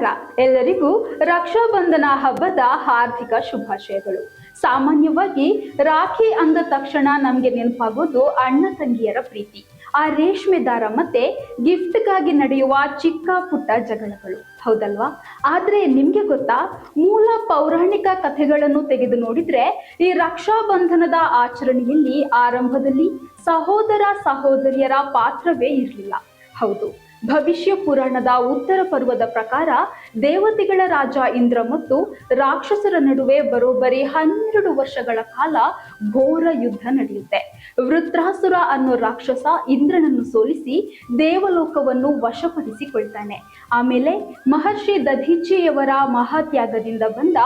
ನಮಸ್ಕಾರ. ಎಲ್ಲರಿಗೂ ರಕ್ಷಾಬಂಧನ ಹಬ್ಬದ ಹಾರ್ದಿಕ ಶುಭಾಶಯಗಳು. ಸಾಮಾನ್ಯವಾಗಿ ರಾಖಿ ಅಂದ ತಕ್ಷಣ ನಮ್ಗೆ ನೆನಪಾಗೋದು ಅಣ್ಣ ತಂಗಿಯರ ಪ್ರೀತಿ, ಆ ರೇಷ್ಮೆ ದಾರ ಮತ್ತೆ ಗಿಫ್ಟ್ಗಾಗಿ ನಡೆಯುವ ಚಿಕ್ಕ ಪುಟ್ಟ ಜಗಳಗಳು, ಹೌದಲ್ವಾ? ಆದ್ರೆ ನಿಮ್ಗೆ ಗೊತ್ತಾ, ಮೂಲ ಪೌರಾಣಿಕ ಕಥೆಗಳನ್ನು ತೆಗೆದು ನೋಡಿದ್ರೆ ಈ ರಕ್ಷಾಬಂಧನದ ಆಚರಣೆಯಲ್ಲಿ ಆರಂಭದಲ್ಲಿ ಸಹೋದರ ಸಹೋದರಿಯರ ಪಾತ್ರವೇ ಇರಲಿಲ್ಲ. ಹೌದು, ಭವಿಷ್ಯ ಪುರಾಣದ ಉತ್ತರ ಪರ್ವದ ಪ್ರಕಾರ ದೇವತೆಗಳ ರಾಜ ಇಂದ್ರ ಮತ್ತು ರಾಕ್ಷಸರ ನಡುವೆ ಬರೋಬ್ಬರಿ 12 ವರ್ಷಗಳ ಕಾಲ ಘೋರ ಯುದ್ಧ ನಡೆಯುತ್ತೆ. ವೃತ್ರಾಸುರ ಅನ್ನೋ ರಾಕ್ಷಸ ಇಂದ್ರನನ್ನು ಸೋಲಿಸಿ ದೇವಲೋಕವನ್ನು ವಶಪಡಿಸಿಕೊಳ್ತಾನೆ. ಆಮೇಲೆ ಮಹರ್ಷಿ ದಧೀಚಿಯವರ ಮಹಾತ್ಯಾಗದಿಂದ ಬಂದ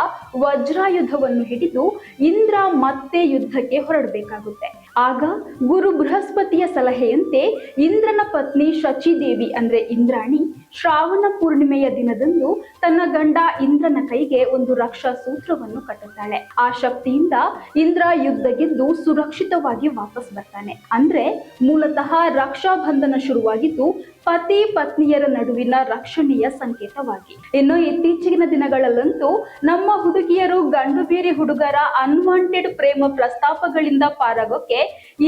ವಜ್ರಾಯುಧವನ್ನು ಹಿಡಿದು ಇಂದ್ರ ಮತ್ತೆ ಯುದ್ಧಕ್ಕೆ ಹೊರಡಬೇಕಾಗುತ್ತೆ. ಆಗ ಗುರು ಬೃಹಸ್ಪತಿಯ ಸಲಹೆಯಂತೆ ಇಂದ್ರನ ಪತ್ನಿ ಶಚಿದೇವಿ ಅಂದ್ರೆ ಇಂದ್ರಾಣಿ ಶ್ರಾವಣ ಪೂರ್ಣಿಮೆಯ ದಿನದಂದು ತನ್ನ ಗಂಡ ಇಂದ್ರನ ಕೈಗೆ ಒಂದು ರಕ್ಷಾ ಸೂತ್ರವನ್ನು ಕಟ್ಟುತ್ತಾಳೆ. ಆ ಶಕ್ತಿಯಿಂದ ಇಂದ್ರ ಯುದ್ಧ ಗೆದ್ದು ಸುರಕ್ಷಿತವಾಗಿ ವಾಪಸ್ ಬರ್ತಾನೆ. ಅಂದ್ರೆ ಮೂಲತಃ ರಕ್ಷಾಬಂಧನ ಶುರುವಾಗಿದ್ದು ಪತಿ ಪತ್ನಿಯರ ನಡುವಿನ ರಕ್ಷಣೆಯ ಸಂಕೇತವಾಗಿ. ಇನ್ನು ಇತ್ತೀಚಿನ ದಿನಗಳಲ್ಲಂತೂ ನಮ್ಮ ಹುಡುಗಿಯರು ಗಂಡು ಬೇರೆ ಹುಡುಗರ ಅನ್ವಾಂಟೆಡ್ ಪ್ರೇಮ ಪ್ರಸ್ತಾಪಗಳಿಂದ ಪಾರಾಗೋಕೆ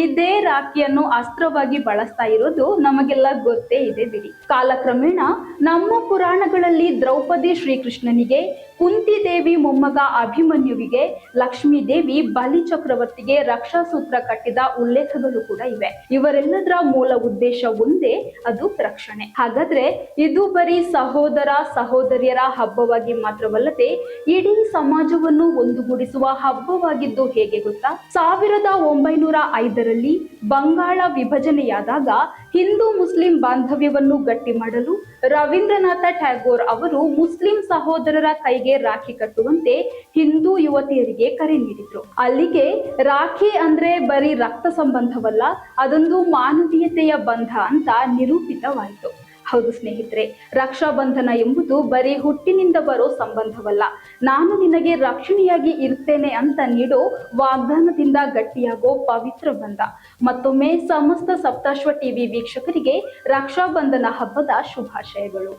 ಇದೇ ರಾಖಿಯನ್ನು ಅಸ್ತ್ರವಾಗಿ ಬಳಸ್ತಾ ಇರೋದು ನಮಗೆಲ್ಲ ಗೊತ್ತೇ ಇದೆ ಬಿಡಿ. ಕಾಲಕ್ರಮೇಣ ನಮ್ಮ ಪುರಾಣಗಳಲ್ಲಿ ದ್ರೌಪದಿ ಶ್ರೀಕೃಷ್ಣನಿಗೆ, ಕುಂತಿ ದೇವಿ ಮೊಮ್ಮಗ ಅಭಿಮನ್ಯುವಿಗೆ, ಲಕ್ಷ್ಮೀ ದೇವಿ ಬಲಿ ಚಕ್ರವರ್ತಿಗೆ ರಕ್ಷಾಸೂತ್ರ ಕಟ್ಟಿದ ಉಲ್ಲೇಖಗಳು ಕೂಡ ಇವೆ. ಇವರೆಲ್ಲದರ ಮೂಲ ಉದ್ದೇಶ ಒಂದೇ, ಅದು ರಕ್ಷಣೆ. ಹಾಗಾದ್ರೆ ಇದು ಬರೀ ಸಹೋದರ ಸಹೋದರಿಯರ ಹಬ್ಬವಾಗಿ ಮಾತ್ರವಲ್ಲದೆ ಇಡೀ ಸಮಾಜವನ್ನು ಒಂದುಗೂಡಿಸುವ ಹಬ್ಬವಾಗಿದ್ದು ಹೇಗೆ ಗೊತ್ತಾ? 1905ರಲ್ಲಿ ಬಂಗಾಳ ವಿಭಜನೆಯಾದಾಗ ಹಿಂದೂ ಮುಸ್ಲಿಂ ಬಾಂಧವ್ಯವನ್ನು ಗಟ್ಟಿ ಮಾಡಲು ರವೀಂದ್ರನಾಥ ಟ್ಯಾಗೋರ್ ಅವರು ಮುಸ್ಲಿಂ ಸಹೋದರರ ಕೈಗೆ ರಾಖಿ ಕಟ್ಟುವಂತೆ ಹಿಂದೂ ಯುವತಿಯರಿಗೆ ಕರೆ ನೀಡಿದ್ರು. ಅಲ್ಲಿಗೆ ರಾಖಿ ಅಂದ್ರೆ ಬರೀ ರಕ್ತ ಸಂಬಂಧವಲ್ಲ, ಅದೊಂದು ಮಾನವೀಯತೆಯ ಬಂಧ ಅಂತ ನಿರೂಪಿತವಾಯಿತು. ಹೌದು ಸ್ನೇಹಿತರೆ, ರಕ್ಷಾಬಂಧನ ಎಂಬುದು ಬರೀ ಹುಟ್ಟಿನಿಂದ ಬರೋ ಸಂಬಂಧವಲ್ಲ, ನಾನು ನಿನಗೆ ರಕ್ಷಣೆಯಾಗಿ ಇರ್ತೇನೆ ಅಂತ ನೀಡೋ ವಾಗ್ದಾನದಿಂದ ಗಟ್ಟಿಯಾಗೋ ಪವಿತ್ರ ಬಂಧ. ಮತ್ತೊಮ್ಮೆ ಸಮಸ್ತ ಸಪ್ತಾಶ್ವ ಟಿವಿ ವೀಕ್ಷಕರಿಗೆ ರಕ್ಷಾಬಂಧನ ಹಬ್ಬದ ಶುಭಾಶಯಗಳು.